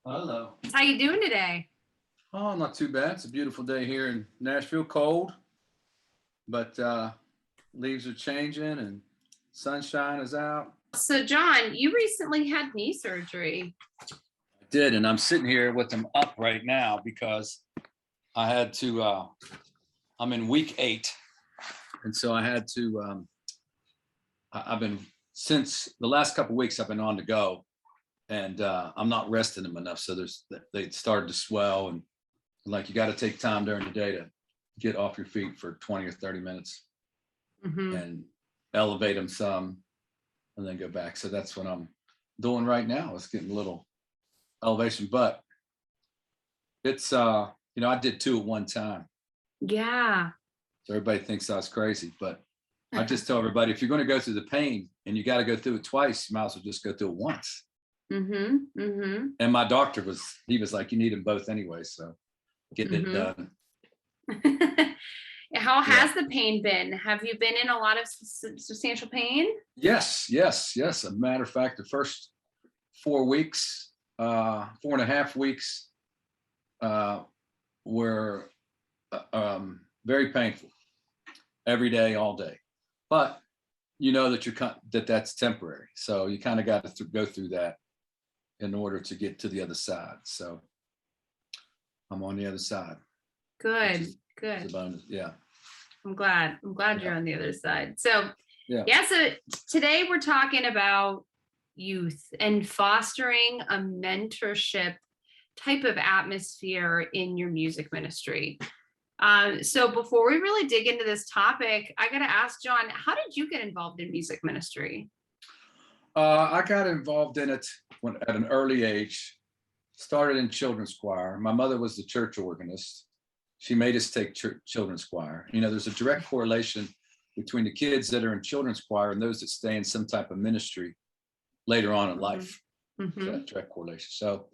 Hello. How you doing today? Oh, not too bad. It's a beautiful day here in Nashville. Cold, but leaves are changing and sunshine is out. So, John, you recently had knee surgery. I did, and I'm sitting here with them up right now because I had to. I'm in week 8, and so I had to. I've been since the last couple of weeks. I've been on the go, and I'm not resting them enough. So they started to swell, and like you got to take time during the day to get off your feet for 20 or 30 minutes and elevate them some, and then go back. So that's what I'm doing right now. It's getting a little elevation, but it's I did 2 at one time. Yeah. So everybody thinks I was crazy, but I just tell everybody, if you're going to go through the pain and you got to go through it twice, you might as well just go through it once. And my doctor was like, you need them both anyway, so getting it done. How has the pain been? Have you been in a lot of substantial pain? Yes. As a matter of fact, the first 4 weeks, 4.5 weeks were very painful every day, all day. But you know that that's temporary. So you kind of got to go through that in order to get to the other side. So I'm on the other side. Good. Yeah. I'm glad you're on the other side. So so today we're talking about youth and fostering a mentorship type of atmosphere in your music ministry. So before we really dig into this topic, I got to ask John, how did you get involved in music ministry? I got involved in it at an early age. Started in children's choir. My mother was the church organist. She made us take children's choir. There's a direct correlation between the kids that are in children's choir and those that stay in some type of ministry later on in life. So that direct correlation. So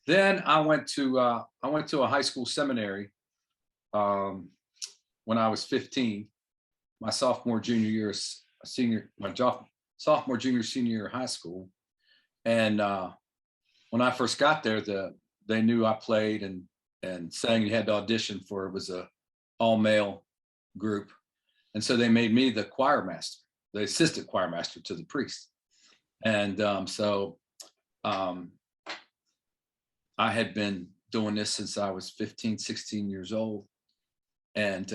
then I went to a high school seminary when I was 15. My sophomore, junior year of high school. And when I first got there, they knew I played and sang. You had to audition for it. Was a all male group, and so they made me the choir master, the assistant choir master to the priest. And I had been doing this since I was 15, 16 years old, and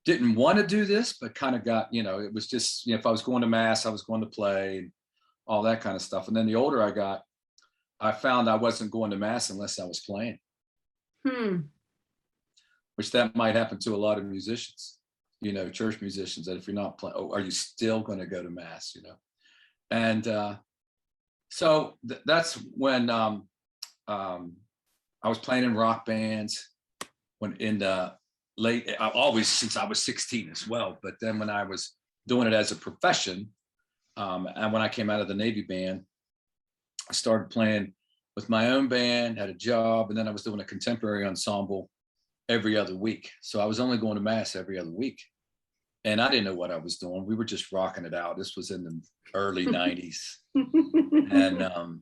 didn't want to do this, but kind of got, it was just, if I was going to mass, I was going to play and all that kind of stuff. And then the older I got, I found I wasn't going to mass unless I was playing. Which that might happen to a lot of musicians, church musicians, that if you're not playing, are you still going to go to mass, And so that's when I was playing in rock bands when in the late, always since I was 16 as well. But then when I was doing it as a profession, and when I came out of the Navy band, I started playing with my own band, had a job, and then I was doing a contemporary ensemble every other week. So I was only going to mass every other week. And I didn't know what I was doing. We were just rocking it out. This was in the early 90s. And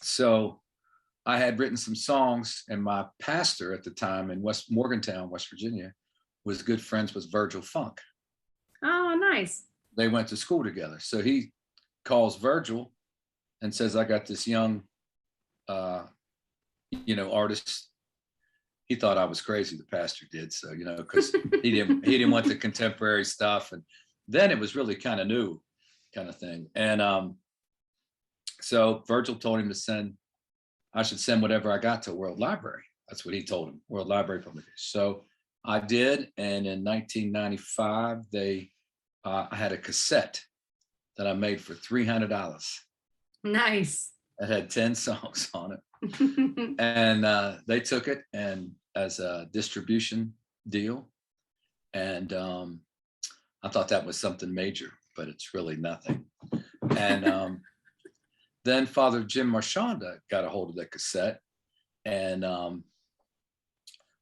so I had written some songs, and my pastor at the time in West Morgantown, West Virginia, was good friends with Virgil Funk. Oh, nice. They went to school together. So he calls Virgil and says, I got this young, artist. He thought I was crazy, the pastor did. So, because he didn't want the contemporary stuff. And then it was really kind of new kind of thing. And so Virgil told him I should send whatever I got to World Library. That's what he told him, World Library Publication. So I did. And in 1995, I had a cassette that I made for $300. Nice. It had 10 songs on it. And they took it and as a distribution deal. And I thought that was something major, but it's really nothing. And then Father Jim Marchanda got a hold of that cassette and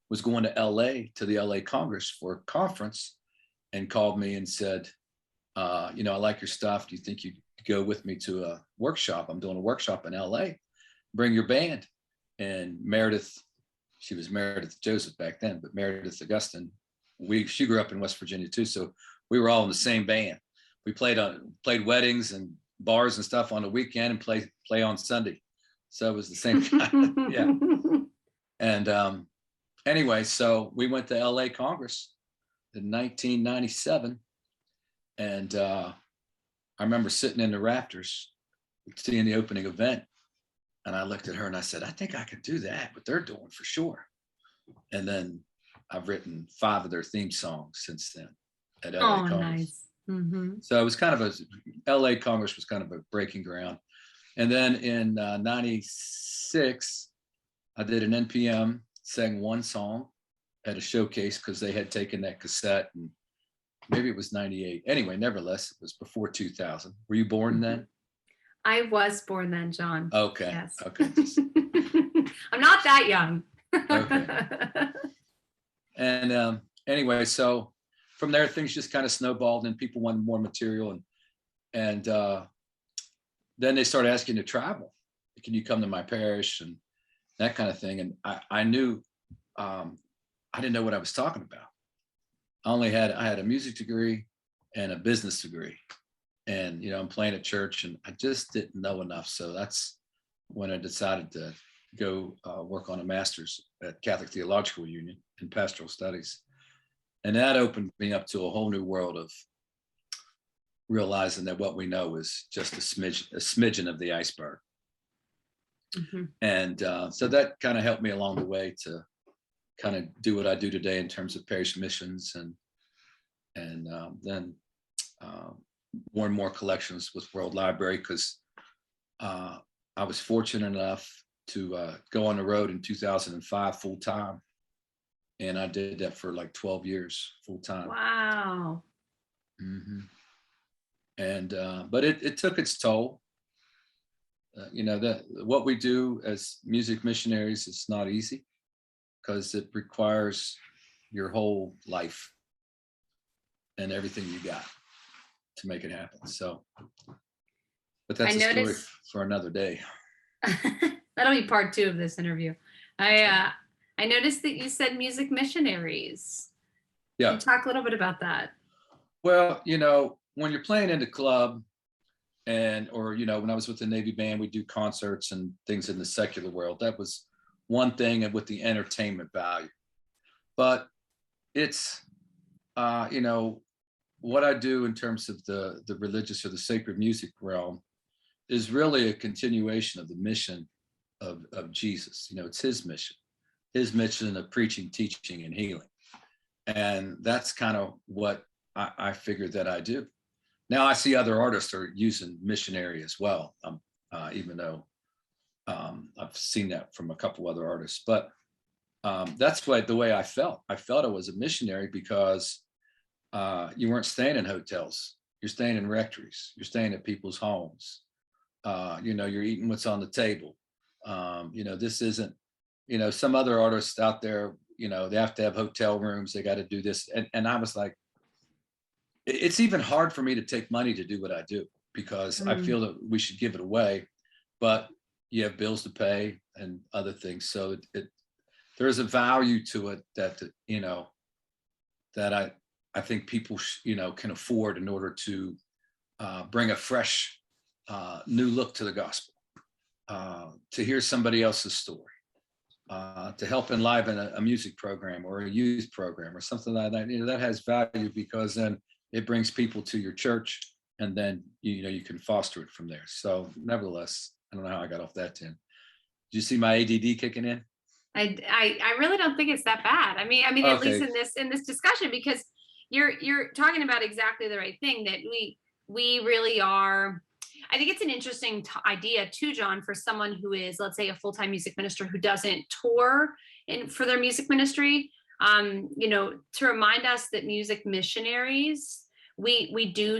was going to LA, to the LA Congress for a conference, and called me and said, I like your stuff. Do you think you'd go with me to a workshop? I'm doing a workshop in LA. bring your band. And Meredith, she was Meredith Joseph back then, but Meredith Augustine, she grew up in West Virginia too. So we were all in the same band. We played weddings and bars and stuff on the weekend and play on Sunday. So it was the same kind of, yeah. And anyway, so we went to LA Congress in 1997. And I remember sitting in the rafters, seeing the opening event. And I looked at her and I said, I think I could do that, what they're doing for sure. And then I've written 5 of their theme songs since then at LA Congress. Nice. Mm-hmm. So it was kind of LA Congress was kind of a breaking ground. And then in 96, I did an NPM, sang one song at a showcase because they had taken that cassette, and maybe it was 98. Anyway, nevertheless, it was before 2000. Were you born then? I was born then, John. Okay. Yes. Okay. I'm not that young. Okay. And anyway, so from there, things just kind of snowballed and people wanted more material. And then they started asking to travel. Can you come to my parish and that kind of thing? And I knew, I didn't know what I was talking about. I had a music degree and a business degree. And, I'm playing at church and I just didn't know enough. So that's when I decided to go work on a master's at Catholic Theological Union in pastoral studies. And that opened me up to a whole new world of realizing that what we know is just a smidgen of the iceberg. Mm-hmm. And so that kind of helped me along the way to kind of do what I do today in terms of parish missions and then more and more collections with World Library, because I was fortunate enough to go on the road in 2005 full time. And I did that for like 12 years full time. Wow. Mm-hmm. And but it took its toll. What we do as music missionaries is not easy because it requires your whole life and everything you got to make it happen. So, but that's a story for another day. That'll be part 2 of this interview. I noticed that you said music missionaries. Yeah. Can you talk a little bit about that? Well, when you're playing in the club or when I was with the Navy band, we do concerts and things in the secular world. That was one thing, and with the entertainment value. But it's, what I do in terms of the religious or the sacred music realm is really a continuation of the mission of Jesus. It's his mission of preaching, teaching, and healing. And that's kind of what I figured that I do. Now I see other artists are using missionary as well, even though I've seen that from a couple other artists. But that's the way I felt. I felt I was a missionary because you weren't staying in hotels. You're staying in rectories. You're staying at people's homes. You're eating what's on the table. This isn't, some other artists out there, they have to have hotel rooms. They got to do this. And I was like, it's even hard for me to take money to do what I do because I feel that we should give it away, but you have bills to pay and other things. So there's a value to it that, that I think people, can afford in order to bring a fresh, new look to the gospel, to hear somebody else's story, to help enliven a music program or a youth program or something like that. That has value because then it brings people to your church, and then you can foster it from there. So nevertheless, I don't know how I got off that 10. Did you see my ADD kicking in? I really don't think it's that bad. I mean, okay. At least in this discussion, because you're talking about exactly the right thing, that we really are. I think it's an interesting idea too, John, for someone who is, let's say, a full-time music minister who doesn't tour for their music ministry. To remind us that music missionaries, we do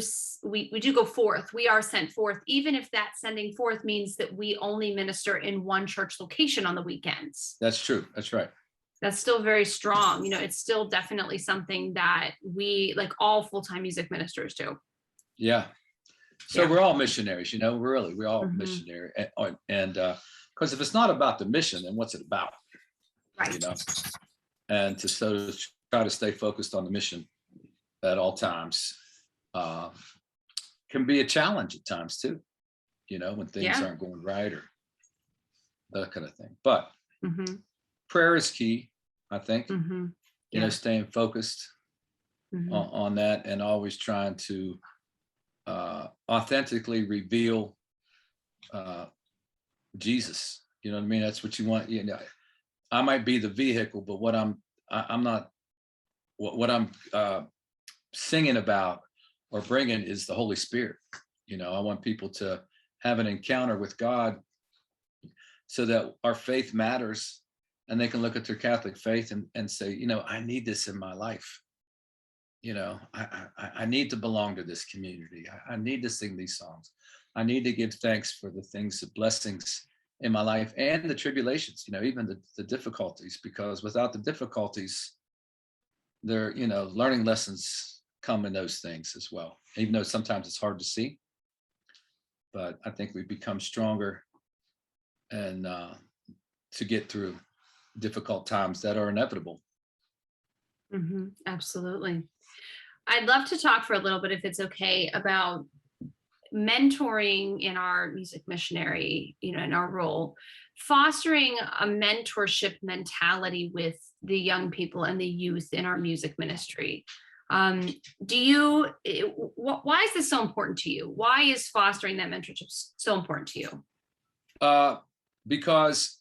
go forth. We are sent forth, even if that sending forth means that we only minister in one church location on the weekends. That's true. That's right. That's still very strong. It's still definitely something that we, like all full-time music ministers, do. Yeah. So we're all missionaries, we're all missionary. And Because if it's not about the mission, then what's it about? Right. You know, and to sort of try to stay focused on the mission at all times can be a challenge at times too, you know, when things aren't going right or that kind of thing. But prayer is key, I think, you know, staying focused on that and always trying to authentically reveal Jesus. You know what I mean? That's what you want. You know, I might be the vehicle, but what I'm not, what I'm singing about or bringing is the Holy Spirit. You know, I want people to have an encounter with God so that our faith matters and they can look at their Catholic faith and say, you know, I need this in my life. You know, I need to belong to this community. I need to sing these songs. I need to give thanks for the things, the blessings in my life and the tribulations, you know, even the difficulties, because without the difficulties, there, you know, learning lessons come in those things as well, even though sometimes it's hard to see. But I think we become stronger and to get through difficult times that are inevitable. Absolutely. I'd love to talk for a little bit, if it's okay, about mentoring in our music missionary, you know, in our role, fostering a mentorship mentality with the young people and the youth in our music ministry. Why is this so important to you? Why is fostering that mentorship so important to you? Because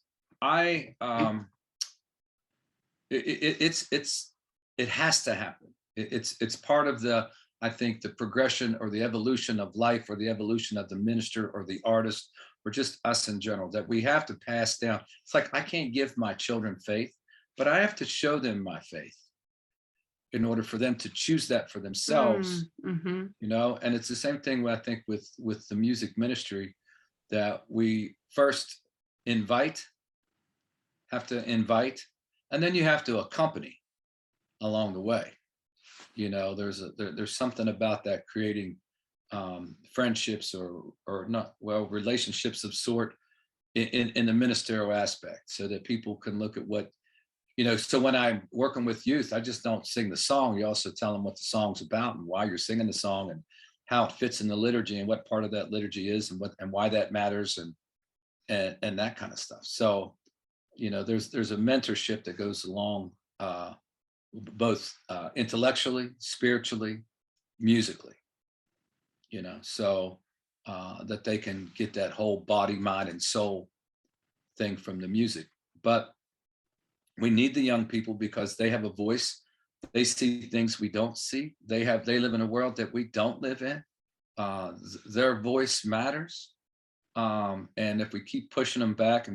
it has to happen. It's part of the, I think, the progression or the evolution of life or the evolution of the minister or the artist or just us in general, that we have to pass down. It's like, I can't give my children faith, but I have to show them my faith in order for them to choose that for themselves, you know? And it's the same thing I think with the music ministry, that we first have to invite, and then you have to accompany along the way. You know, there's something about that, creating friendships or not, well, relationships of sort in the ministerial aspect, so that people can look at what, you know. So when I'm working with youth, I just don't sing the song. You also tell them what the song's about and why you're singing the song and how it fits in the liturgy and what part of that liturgy is and why that matters and that kind of stuff. So, you know, there's a mentorship that goes along both intellectually, spiritually, musically, you know, so that they can get that whole body, mind, and soul thing from the music. But we need the young people because they have a voice. They see things we don't see. They live in a world that we don't live in. Their voice matters. And if we keep pushing them back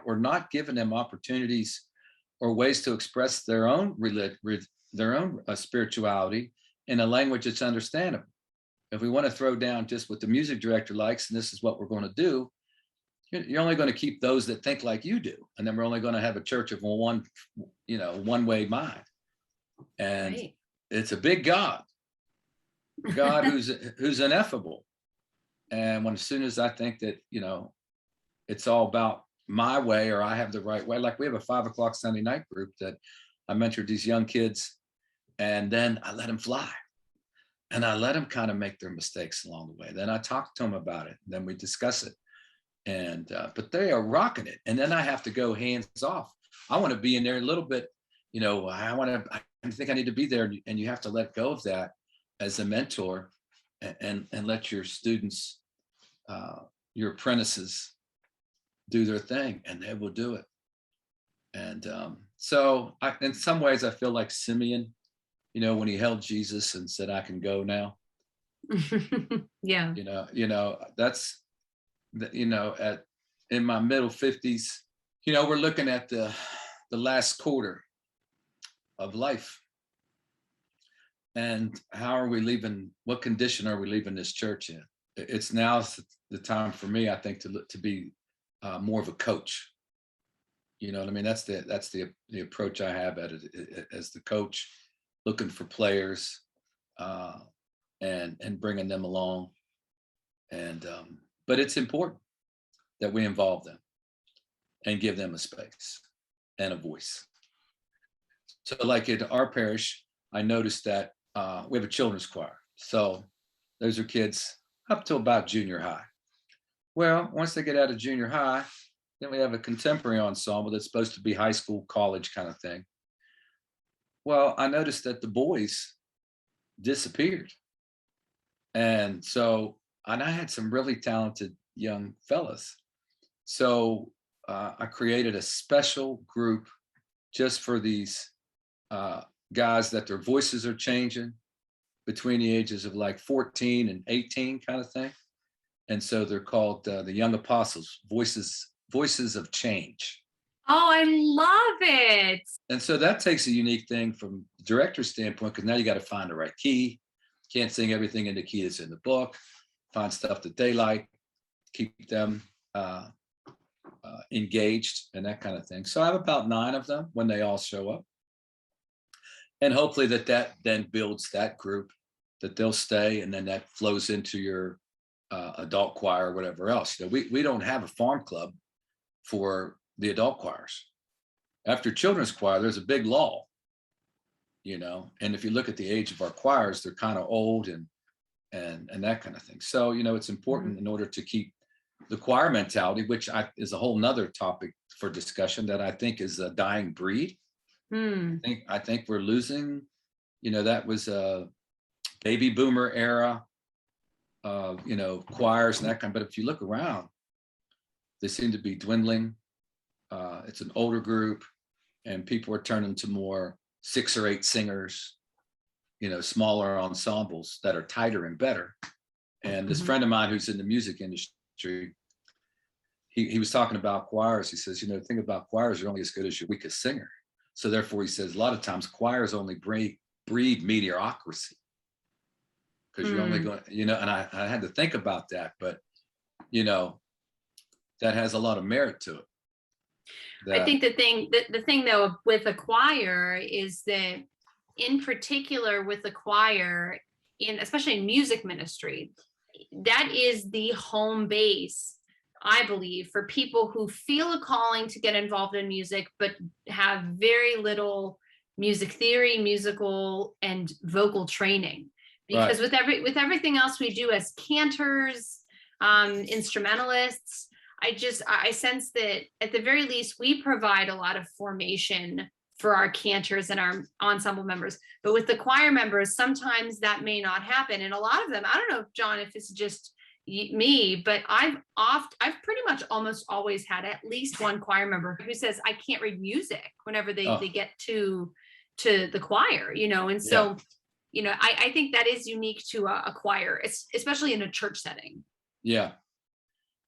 or not giving them opportunities or ways to express their own spirituality in a language that's understandable. If we want to throw down just what the music director likes, and this is what we're going to do, you're only going to keep those that think like you do. And then we're only going to have a church of one way mind. And It's a big God who's ineffable. And as soon as I think that, you know, it's all about my way or I have the right way, like we have a 5 o'clock Sunday night group that I mentored these young kids, and then I let them fly and I let them kind of make their mistakes along the way. Then I talk to them about it. Then we discuss it. And, but they are rocking it. And then I have to go hands off. I want to be in there a little bit, you know, I think I need to be there. And you have to let go of that as a mentor and let your students, your apprentices do their thing, and they will do it. And so in some ways I feel like Simeon, you know, when he held Jesus and said, I can go now. Yeah. You know, that's, you know, in my middle 50s, you know, we're looking at the last quarter of life. And how are we leaving? What condition are we leaving this church in? It's now the time for me, I think, to be more of a coach. You know what I mean? That's the approach I have at it as the coach, looking for players and bringing them along. And but it's important that we involve them. and give them a space and a voice. So like in our parish, I noticed that we have a children's choir. So those are kids up to about junior high. Well, once they get out of junior high, then we have a contemporary ensemble that's supposed to be high school, college kind of thing. Well, I noticed that the boys disappeared. And I had some really talented young fellas. So I created a special group just for these guys that their voices are changing between the ages of like 14 and 18 kind of thing. And so they're called the Young Apostles, Voices of Change. Oh, I love it. And so that takes a unique thing from the director's standpoint, because now you got to find the right key. Can't sing everything in the key that's in the book. Find stuff that they like, keep them engaged and that kind of thing. So I have about 9 of them when they all show up. And hopefully that then builds that group, that they'll stay, and then that flows into your adult choir or whatever else. You know, we don't have a farm club for the adult choirs. After children's choir, there's a big lull, you know, and if you look at the age of our choirs, they're kind of old and that kind of thing. So, you know, it's important in order to keep the choir mentality, which is a whole nother topic for discussion that I think is a dying breed. I think we're losing, you know, that was a baby boomer era of, you know, choirs and that kind. But if you look around, they seem to be dwindling. It's an older group, and people are turning to more 6 or 8 singers, you know, smaller ensembles that are tighter and better. And this friend of mine who's in the music industry, he was talking about choirs. He says, you know, the thing about choirs, you're only as good as your weakest singer. So therefore, he says, a lot of times choirs only breed mediocrity, because you're only going, you know, and I had to think about that, but, you know, that has a lot of merit to it. I think the thing though with a choir is that, in particular with the choir, especially in music ministry, that is the home base, I believe, for people who feel a calling to get involved in music, but have very little music theory, musical and vocal training. Because with everything else we do as cantors, instrumentalists, I sense that at the very least, we provide a lot of formation for our cantors and our ensemble members. But with the choir members, sometimes that may not happen. And a lot of them, I don't know, John, if it's just me, but I've pretty much almost always had at least one choir member who says, I can't read music whenever they get to the choir, you know? And so, you know, I think that is unique to a choir, especially in a church setting. Yeah.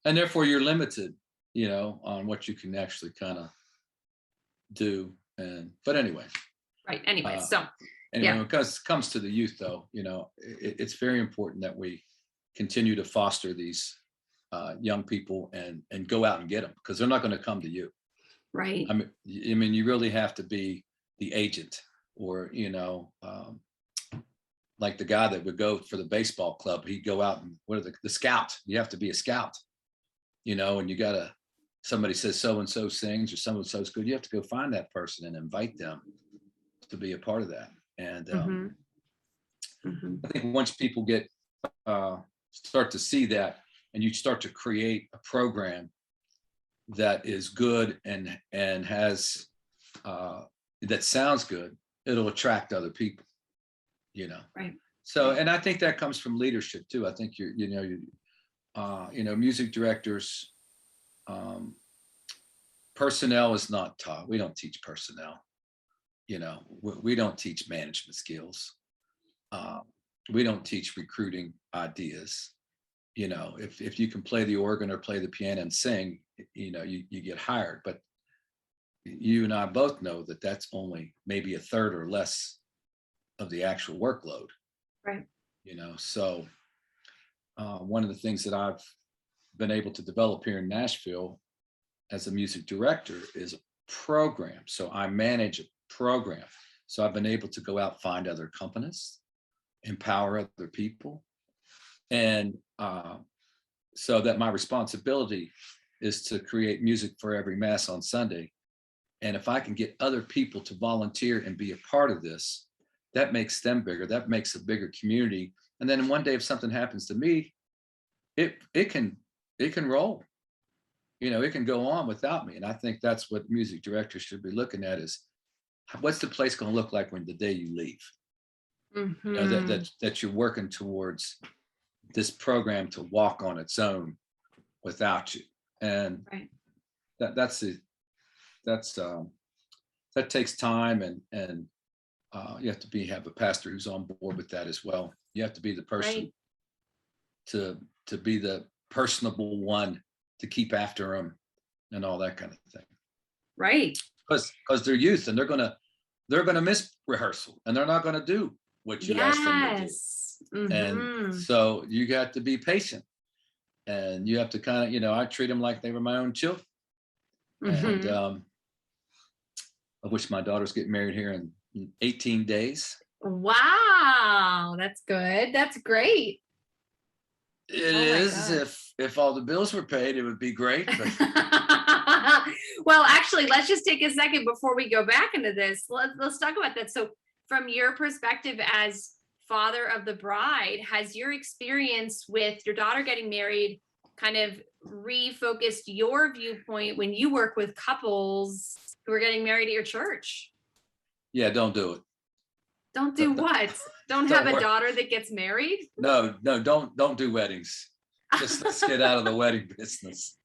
And therefore you're limited, you know, on what you can actually kind of do. But anyway. Right. Anyway, when it comes to the youth, though, you know, it's very important that we continue to foster these young people and go out and get them, because they're not going to come to you. Right. I mean, you really have to be the agent, or, you know, like the guy that would go for the baseball club, he'd go out and the scout. You have to be a scout, you know, and somebody says so-and-so sings or so-and-so's good. You have to go find that person and invite them to be a part of that. And I think once people start to see that, and you start to create a program that is good and has that sounds good, it'll attract other people, you know. Right. So, and I think that comes from leadership too. I think music directors, personnel is not taught. We don't teach personnel. You know, we don't teach management skills. We don't teach recruiting ideas. You know, if you can play the organ or play the piano and sing, you know, you get hired. But you and I both know that that's only maybe a third or less of the actual workload. Right. You know, so one of the things that I've been able to develop here in Nashville as a music director is a program. So I manage a program. So I've been able to go out, find other companies, empower other people. And so that my responsibility is to create music for every mass on Sunday. And if I can get other people to volunteer and be a part of this, that makes them bigger. That makes a bigger community. And then one day, if something happens to me, it can roll. It can go on without me. And I think that's what music directors should be looking at is, what's the place going to look like when the day you leave? That you're working towards this program to walk on its own without you. And right. that takes time, and you have to have a pastor who's on board with that as well. You have to be the person to be the personable one to keep after them and all that kind of thing. Right. Because they're youth, and they're gonna miss rehearsal, and they're not gonna do what you ask them to do. And so you got to be patient, and you have to kind of, I treat them like they were my own children. And I wish my daughters get married here in 18 days. Wow, that's good. That's great. It is. If all the bills were paid, it would be great. But... Well, actually, let's just take a second before we go back into this. Let's talk about that. So from your perspective as father of the bride, has your experience with your daughter getting married kind of refocused your viewpoint when you work with couples who are getting married at your church? Yeah, don't do it. Don't do what? Don't have a daughter that gets married? No, don't do weddings. Let's get out of the wedding business.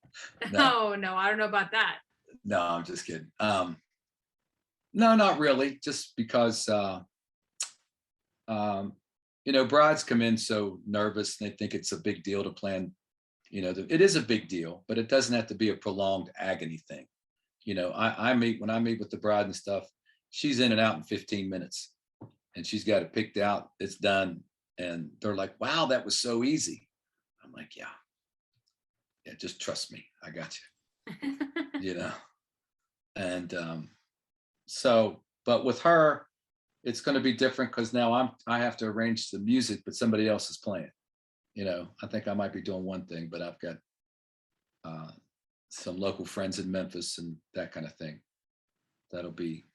No, I don't know about that. No, I'm just kidding. No, not really. Just because, brides come in so nervous, and they think it's a big deal to plan. It is a big deal, but it doesn't have to be a prolonged agony thing. When I meet with the bride and stuff, she's in and out in 15 minutes, and she's got it picked out. It's done. And they're like, wow, that was so easy. I'm like, yeah, just trust me. I got you, And but with her, it's going to be different because now I have to arrange the music, but somebody else is playing. I think I might be doing one thing, but I've got some local friends in Memphis and that kind of thing that'll be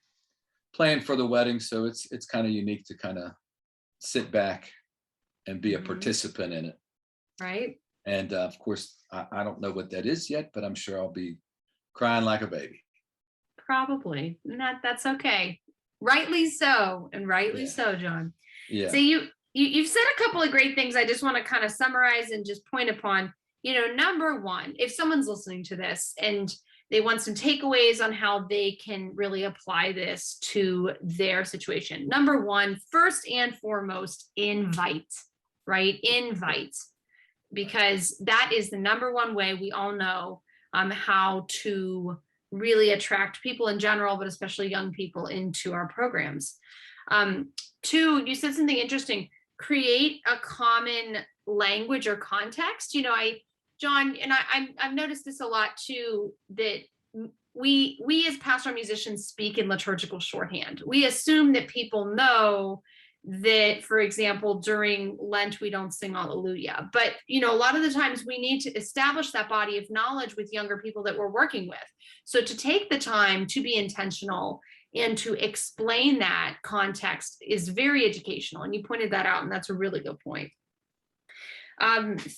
playing for the wedding. So it's kind of unique to kind of sit back and be a participant in it. Right. And of course, I don't know what that is yet, but I'm sure I'll be crying like a baby. Probably. That's okay. Rightly so. And rightly so, John. Yeah. So you've said a couple of great things. I just want to kind of summarize and just point upon, number one, if someone's listening to this and they want some takeaways on how they can really apply this to their situation. Number one, first and foremost, invite, right? Invite, because that is the number one way we all know how to really attract people in general, but especially young people into our programs. Two, you said something interesting, create a common language or context. John, and I've noticed this a lot too, that we as pastoral musicians speak in liturgical shorthand. We assume that people know that, for example, during Lent, we don't sing Alleluia. But, a lot of the times we need to establish that body of knowledge with younger people that we're working with. So to take the time to be intentional and to explain that context is very educational. And you pointed that out, and that's a really good point.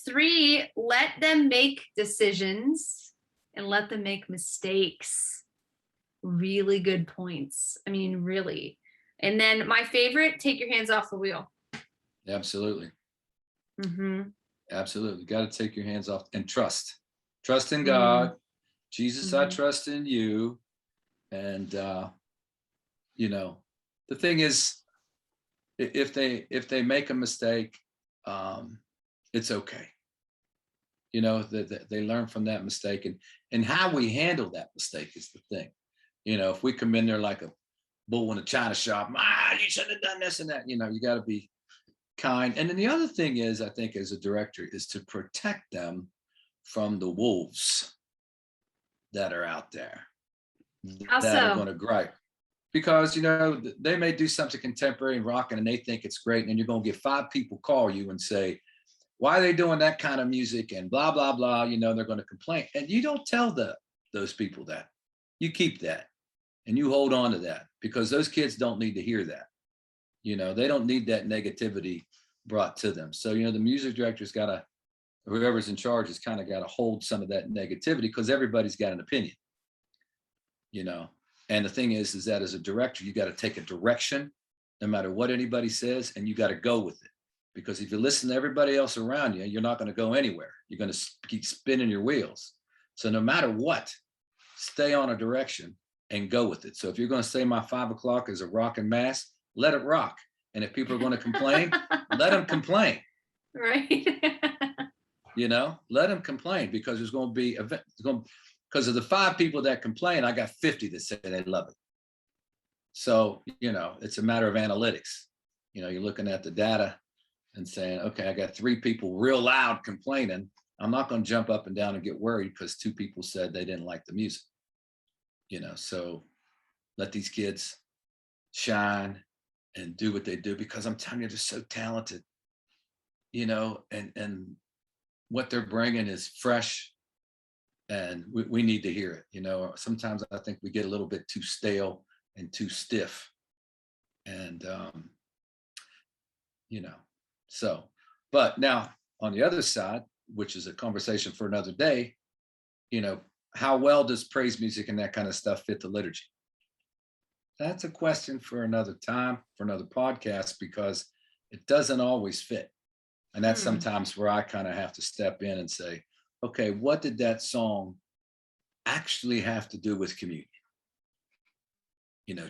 Three, let them make decisions and let them make mistakes. Really good points. I mean, really. And then my favorite, take your hands off the wheel. Absolutely. Absolutely. Got to take your hands off and trust in God. Jesus, I trust in you. And, the thing is, if they make a mistake, it's okay. They learn from that mistake, and how we handle that mistake is the thing. If we come in there like a bull in a china shop, you shouldn't have done this and that, you got to be kind. And then the other thing is, I think as a director, is to protect them from the wolves that are out there that are going to gripe. Because, they may do something contemporary and rocking and they think it's great. And you're going to get 5 people call you and say, why are they doing that kind of music and blah, blah, blah, they're going to complain. And you don't tell those people that. You keep that and you hold on to that, because those kids don't need to hear that. They don't need that negativity brought to them. So, the music director's got to, whoever's in charge has kind of got to hold some of that negativity, because everybody's got an opinion, and the thing is that as a director, you got to take a direction no matter what anybody says, and you got to go with it. Because if you listen to everybody else around you, you're not going to go anywhere. You're going to keep spinning your wheels. So no matter what, stay on a direction and go with it. So if you're going to say my 5 o'clock is a rockin' mass, let it rock. And if people are going to complain, let them complain. Right. Let them complain, because there's going to be because of the 5 people that complain, I got 50 that say they love it. So, it's a matter of analytics. You're looking at the data and saying, okay, I got 3 people real loud complaining. I'm not going to jump up and down and get worried because 2 people said they didn't like the music. So let these kids shine and do what they do, because I'm telling you, they're so talented, and what they're bringing is fresh, and we need to hear it. Sometimes I think we get a little bit too stale and too stiff, and so, but now on the other side, which is a conversation for another day, how well does praise music and that kind of stuff fit the liturgy? That's a question for another time, for another podcast, because it doesn't always fit. And that's sometimes where I kind of have to step in and say, okay, what did that song actually have to do with communion?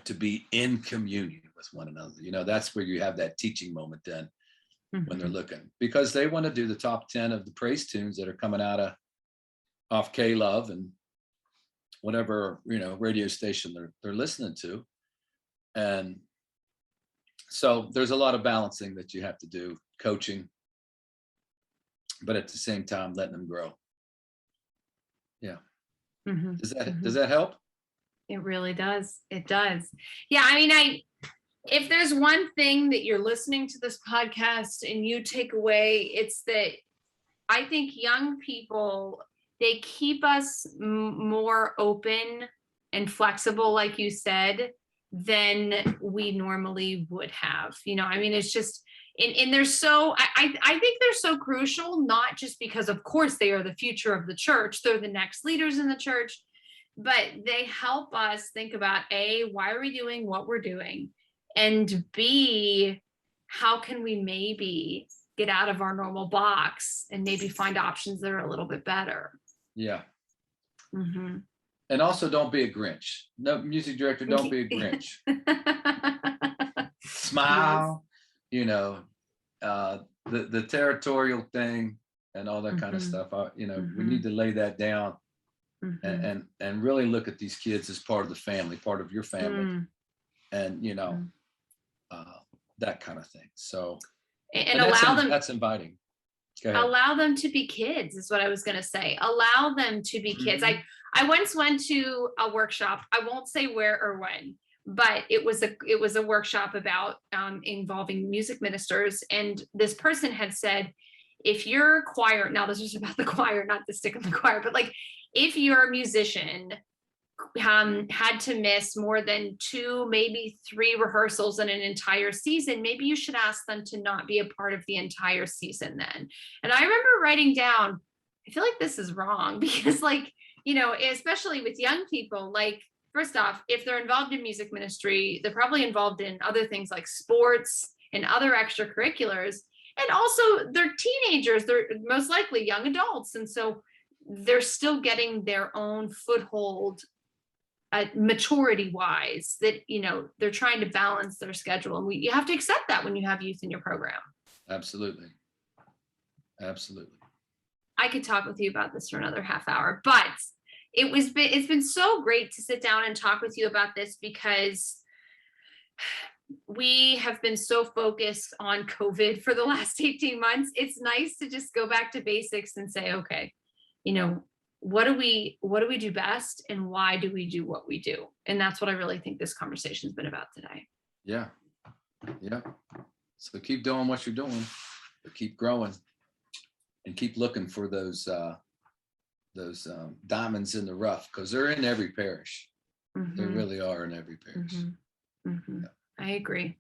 To be in communion with one another. That's where you have that teaching moment then, when they're looking, because they want to do the top 10 of the praise tunes that are coming out off K-Love and whatever, radio station they're listening to. And so there's a lot of balancing that you have to do, coaching, but at the same time, letting them grow. Yeah. Does that help? It really does. It does. Yeah. I mean, if there's one thing that you're listening to this podcast and you take away, it's that I think young people, they keep us more open and flexible, like you said, than we normally would have. I mean, it's just, and they're so, I think they're so crucial, not just because, of course, they are the future of the church. They're the next leaders in the church, but they help us think about A, why are we doing what we're doing? And B, how can we maybe get out of our normal box and maybe find options that are a little bit better? Yeah. And also, don't be a Grinch. No, music director, don't be a Grinch. Smile, the territorial thing and all that kind of stuff. We need to lay that down and really look at these kids as part of the family, part of your family, and that kind of thing. So, and allow them. That's inviting. Allow them to be kids is what I was going to say. Allow them to be kids. I once went to a workshop. I won't say where or when, but it was a workshop about involving music ministers. And this person had said, if your choir, now this is about the choir, not to stick in the choir, but like if your musician had to miss more than 2, maybe 3 rehearsals in an entire season, maybe you should ask them to not be a part of the entire season then. And I remember writing down, I feel like this is wrong, because especially with young people, like, first off, if they're involved in music ministry, they're probably involved in other things like sports and other extracurriculars. And also they're teenagers, they're most likely young adults. And so they're still getting their own foothold maturity wise, that they're trying to balance their schedule, and you have to accept that when you have youth in your program. Absolutely. I could talk with you about this for another half hour, but it's been so great to sit down and talk with you about this, because we have been so focused on COVID for the last 18 months. It's nice to just go back to basics and say, okay, what do we do best, and why do we do what we do? And that's what I really think this conversation's been about today. Yeah. So keep doing what you're doing, but keep growing. and keep looking for those diamonds in the rough, because they're in every parish. They really are in every parish. I agree.